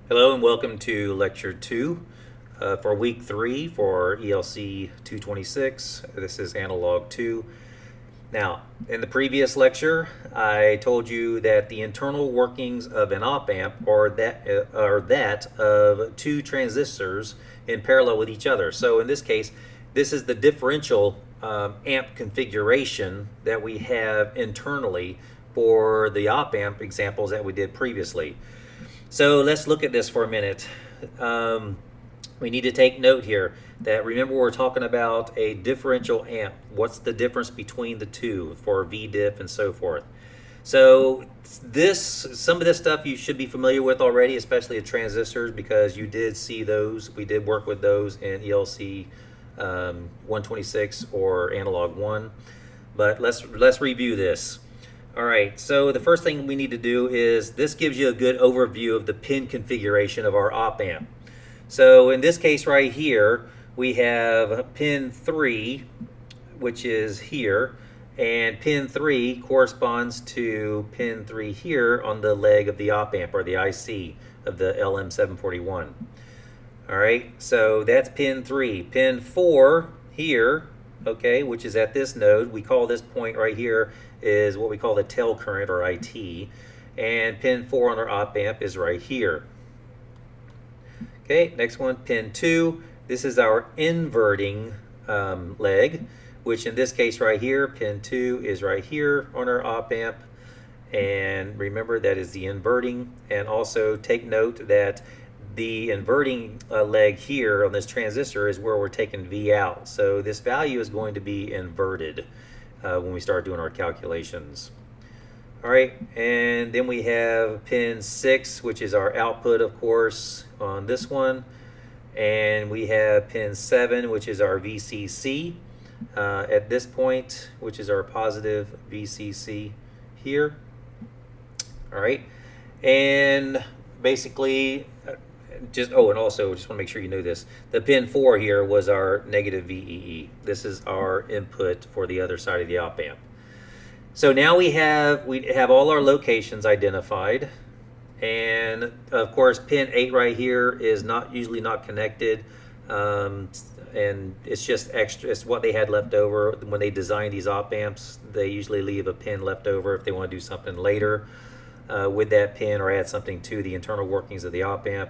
Hello and welcome to Lecture 2 for Week 3 for ELC 226. This is Analog 2. Now, in the previous lecture, I told you that the internal workings of an op amp are that of two transistors in parallel with each other. So in this case, this is the differential amp configuration that we have internally for the op amp examples that we did previously. So let's look at this for a minute. We need to take note here that remember we're talking about a differential amp. What's the difference between the two for VDiff and so forth? So some of this stuff you should be familiar with already, especially the transistors, because you did see those. We did work with those in ELC 126 or Analog 1. But let's review this. All right, so the first thing we need to do is this gives you a good overview of the pin configuration of our op amp. So in this case right here, we have pin 3, which is here, and pin 3 corresponds to pin 3 here on the leg of the op amp or the IC of the LM741. All right, so that's pin 3. Pin 4 here, okay, which is at this node. We call this point right here is what we call the tail current or IT, and pin 4 on our op amp is right here. Okay, next one, pin 2. This is our inverting leg, which in this case right here, pin 2 is right here on our op amp, and remember that is the inverting. And also take note that the inverting leg here on this transistor is where we're taking V out. So this value is going to be inverted when we start doing our calculations. All right, and then we have pin 6, which is our output, of course, on this one. And we have pin 7, which is our VCC at this point, which is our positive VCC here. All right, and basically, and also just want to make sure you know this. The pin 4 here was our negative VEE. This is our input for the other side of the op amp. So now we have all our locations identified, and of course pin 8 right here is usually not connected, and it's just extra. It's what they had left over when they designed these op amps. They usually leave a pin left over if they want to do something later with that pin or add something to the internal workings of the op amp.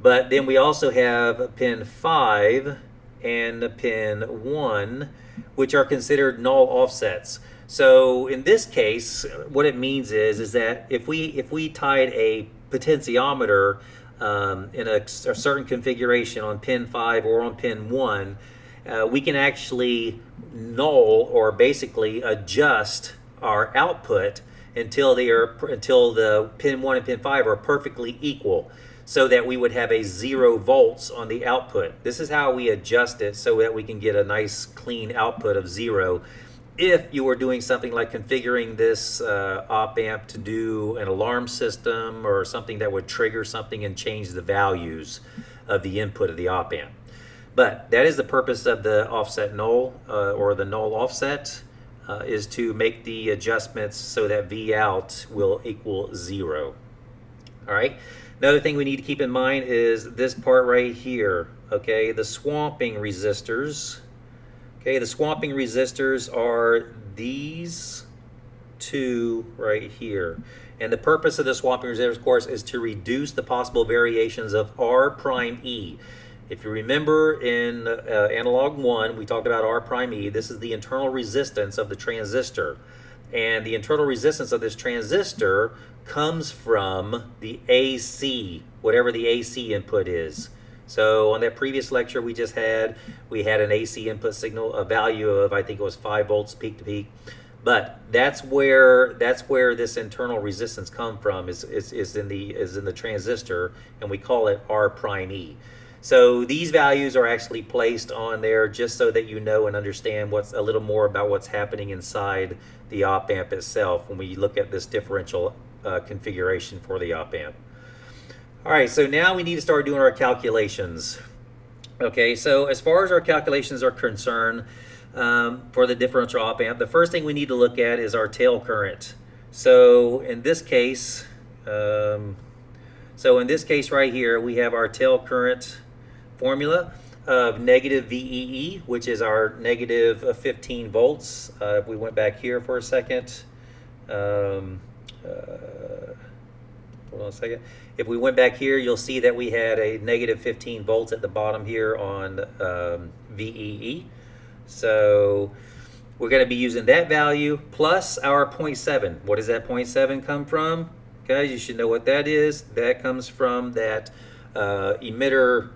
But then we also have pin 5 and pin 1, which are considered null offsets. So in this case, what it means is that if we tied a potentiometer in a certain configuration on pin 5 or on pin 1, we can actually null or basically adjust our output until the pin 1 and pin 5 are perfectly equal, so that we would have a 0 volts on the output. This is how we adjust it so that we can get a nice clean output of 0. If you were doing something like configuring this op amp to do an alarm system or something that would trigger something and change the values of the input of the op amp. But that is the purpose of the offset null or the null offset, is to make the adjustments so that V out will equal 0. All right. Another thing we need to keep in mind is this part right here, okay, the swamping resistors. Okay, the swamping resistors are these two right here. And the purpose of the swamping resistors, of course, is to reduce the possible variations of R prime E. If you remember in Analog 1, we talked about R prime E. This is the internal resistance of the transistor. And the internal resistance of this transistor comes from the AC, whatever the AC input is. So on that previous lecture we had an AC input signal, a value of, I think it was 5 volts peak to peak. But that's where this internal resistance comes from is in the transistor, and we call it R prime E. So these values are actually placed on there just so that you know and understand a little more about what's happening inside the op amp itself when we look at this differential configuration for the op amp. All right, so now we need to start doing our calculations. Okay, so as far as our calculations are concerned for the differential op amp, the first thing we need to look at is our tail current. So in this case, So in this case right here, we have our tail current formula of negative VEE, which is our negative 15 volts. If we went back here for a second, hold on a second. If we went back here, you'll see that we had a negative 15 volts at the bottom here on VEE. So we're going to be using that value plus our 0.7. What does that 0.7 come from? Guys, you should know what that is. That comes from that emitter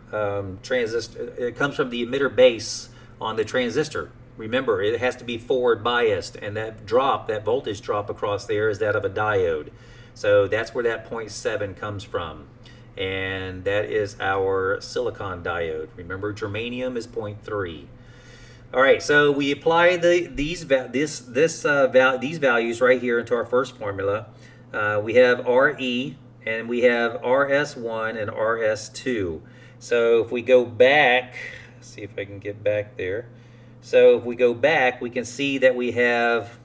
transistor. It comes from the emitter base on the transistor. Remember, it has to be forward biased, and that drop, that voltage drop across there, is that of a diode. So that's where that 0.7 comes from, and that is our silicon diode. Remember, germanium is 0.3. All right, so we apply these values right here into our first formula. We have RE and we have RS1 and RS2. So if we go back, let's see if I can get back there. So if we go back, we can see that we have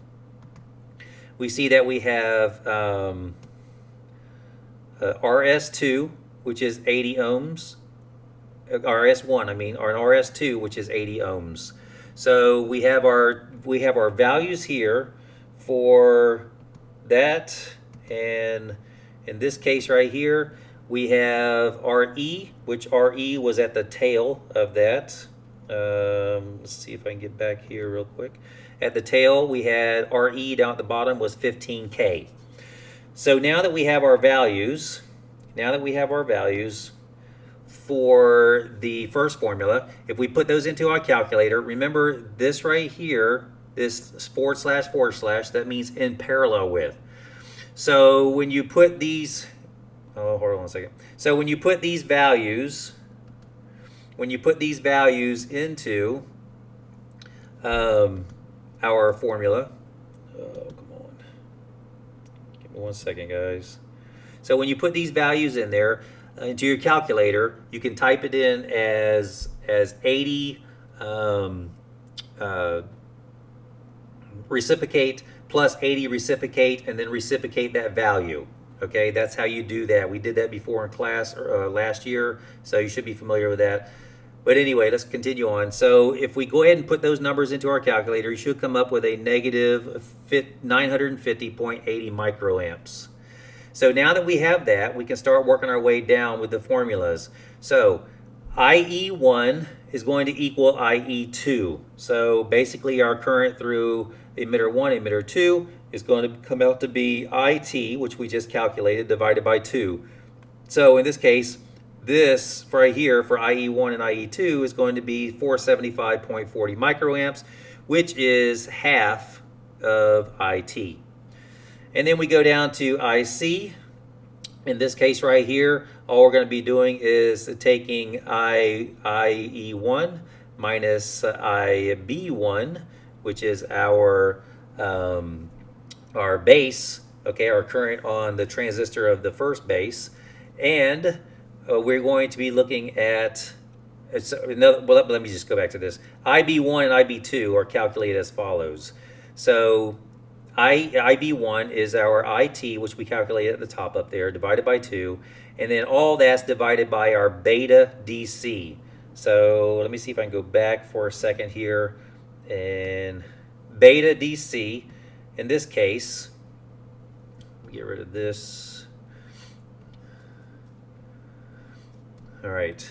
RS2, which is 80 ohms. RS1, I mean, or an RS2, which is 80 ohms. So we have our values here for that, and in this case right here, we have RE, which RE was at the tail of that. Let's see if I can get back here real quick. At the tail, we had RE down at the bottom was 15K. So now that we have our values, for the first formula, if we put those into our calculator, remember this right here, this // that means in parallel with. So when you put these, hold on a second. So when you put these values, into our formula, oh, come on. Give me 1 second, guys. So when you put these values in there into your calculator, you can type it in as 80 reciprocate plus 80 reciprocate, and then reciprocate that value. Okay, that's how you do that. We did that before in class last year, so you should be familiar with that. But anyway, let's continue on. So if we go ahead and put those numbers into our calculator, you should come up with a negative 950.80 microamps. So now that we have that, we can start working our way down with the formulas. So IE1 is going to equal IE2. So basically our current through emitter 1, emitter 2 is going to come out to be IT, which we just calculated, divided by 2. So in this case, this right here for IE1 and IE2 is going to be 475.40 microamps, which is half of IT. And then we go down to IC. In this case right here, all we're going to be doing is taking IE1 minus IB1, which is our base, okay, our current on the transistor of the first base, and we're going to be looking at, let me just go back to this. IB1 and IB2 are calculated as follows. So IB1 is our IT, which we calculated at the top up there, divided by 2, and then all that's divided by our beta DC. So let me see if I can go back for a second here, and beta DC, in this case, get rid of this. All right.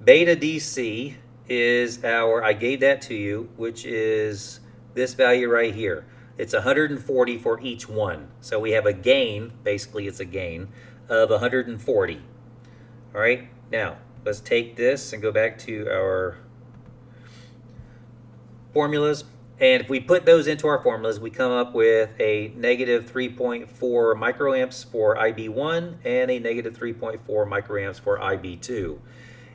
Beta DC is our, I gave that to you, which is this value right here. It's 140 for each one. So we have a gain, basically it's a gain, of 140. All right, now let's take this and go back to our formulas. And if we put those into our formulas, we come up with a negative 3.4 microamps for IB1 and a negative 3.4 microamps for IB2.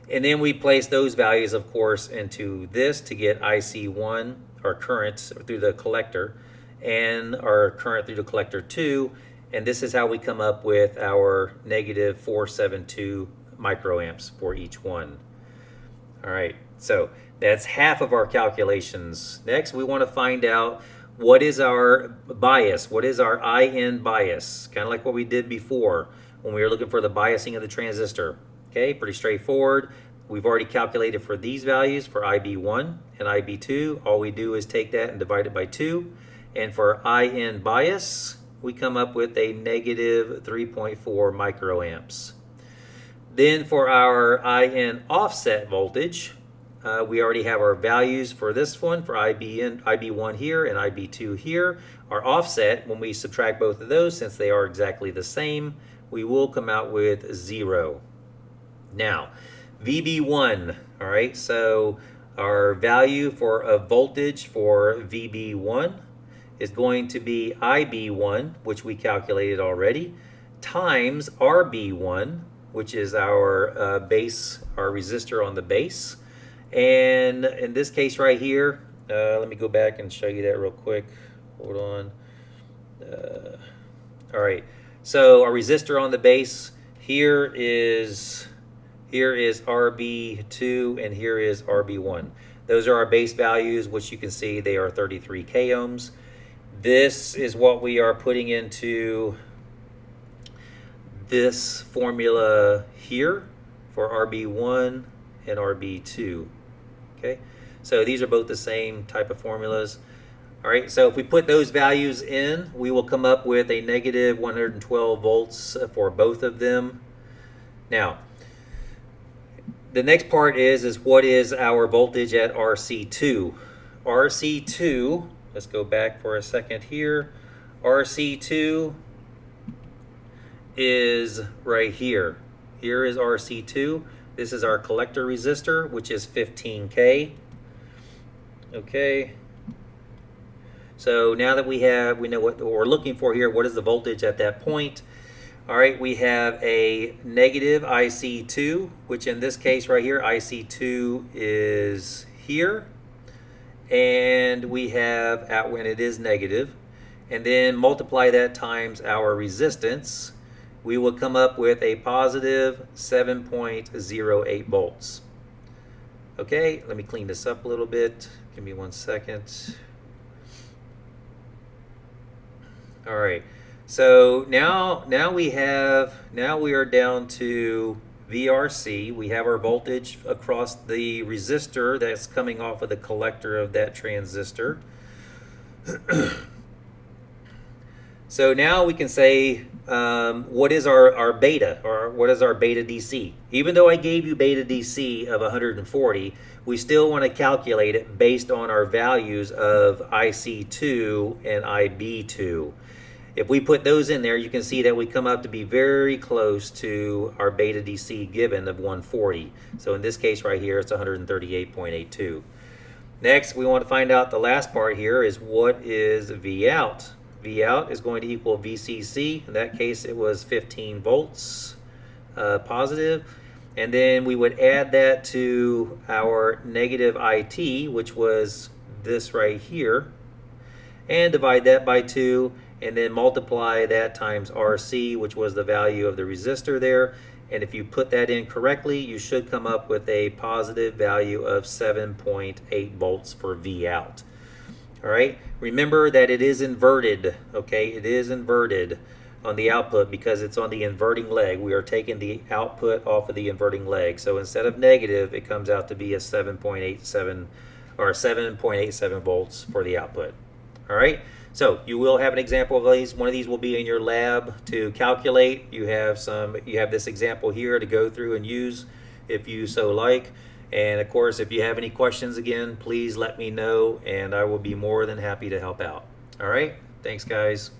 And then we place those values, of course, into this to get IC1, our current through the collector, and our current through the collector 2. And this is how we come up with our negative 472 microamps for each one. All right, so that's half of our calculations. Next, we want to find out what is our bias? What is our IN bias? Kind of like what we did before when we were looking for the biasing of the transistor. Okay, pretty straightforward. We've already calculated for these values for IB1 and IB2. All we do is take that and divide it by 2. And for IN bias, we come up with a negative 3.4 microamps. Then for our IN offset voltage, we already have our values for this one, for IB1 here and IB2 here. Our offset, when we subtract both of those, since they are exactly the same, we will come out with 0. Now, VB1, all right, so our value for a voltage for VB1 is going to be IB1, which we calculated already, times RB1, which is our base, our resistor on the base. And in this case right here, let me go back and show you that real quick. Hold on. All right, so our resistor on the base, here is RB2 and here is RB1. Those are our base values, which you can see they are 33 k ohms. This is what we are putting into this formula here for RB1 and RB2. Okay, so these are both the same type of formulas. All right, so if we put those values in, we will come up with a negative 112 volts for both of them. Now, the next part is what is our voltage at RC2? RC2, let's go back for a second here. RC2 is right here. Here is RC2. This is our collector resistor, which is 15K. Okay. So now that we know what we're looking for here, what is the voltage at that point? All right, we have a negative IC2, which in this case right here, IC2 is here. And we have out when it is negative, and then multiply that times our resistance, we will come up with a positive 7.08 volts. Okay, let me clean this up a little bit. Give me 1 second. All right, so now we are down to VRC. We have our voltage across the resistor that's coming off of the collector of that transistor. So now we can say what is our beta, or what is our beta DC? Even though I gave you beta DC of 140, we still want to calculate it based on our values of IC2 and IB2. If we put those in there, you can see that we come up to be very close to our beta DC given of 140. So in this case right here, it's 138.82. Next, we want to find out the last part here is what is V out. V out is going to equal VCC. In that case, it was 15 volts positive. And then we would add that to our negative IT, which was this right here, and divide that by 2. And then multiply that times RC, which was the value of the resistor there. And if you put that in correctly, you should come up with a positive value of 7.8 volts for V out. All right, remember that it is inverted, okay? It is inverted on the output because it's on the inverting leg. We are taking the output off of the inverting leg. So instead of negative, it comes out to be a 7.87 or 7.87 volts for the output. All right. So you will have an example of these. One of these will be in your lab to calculate. You have this example here to go through and use if you so like. And of course, if you have any questions again, please let me know and I will be more than happy to help out. All right, thanks guys.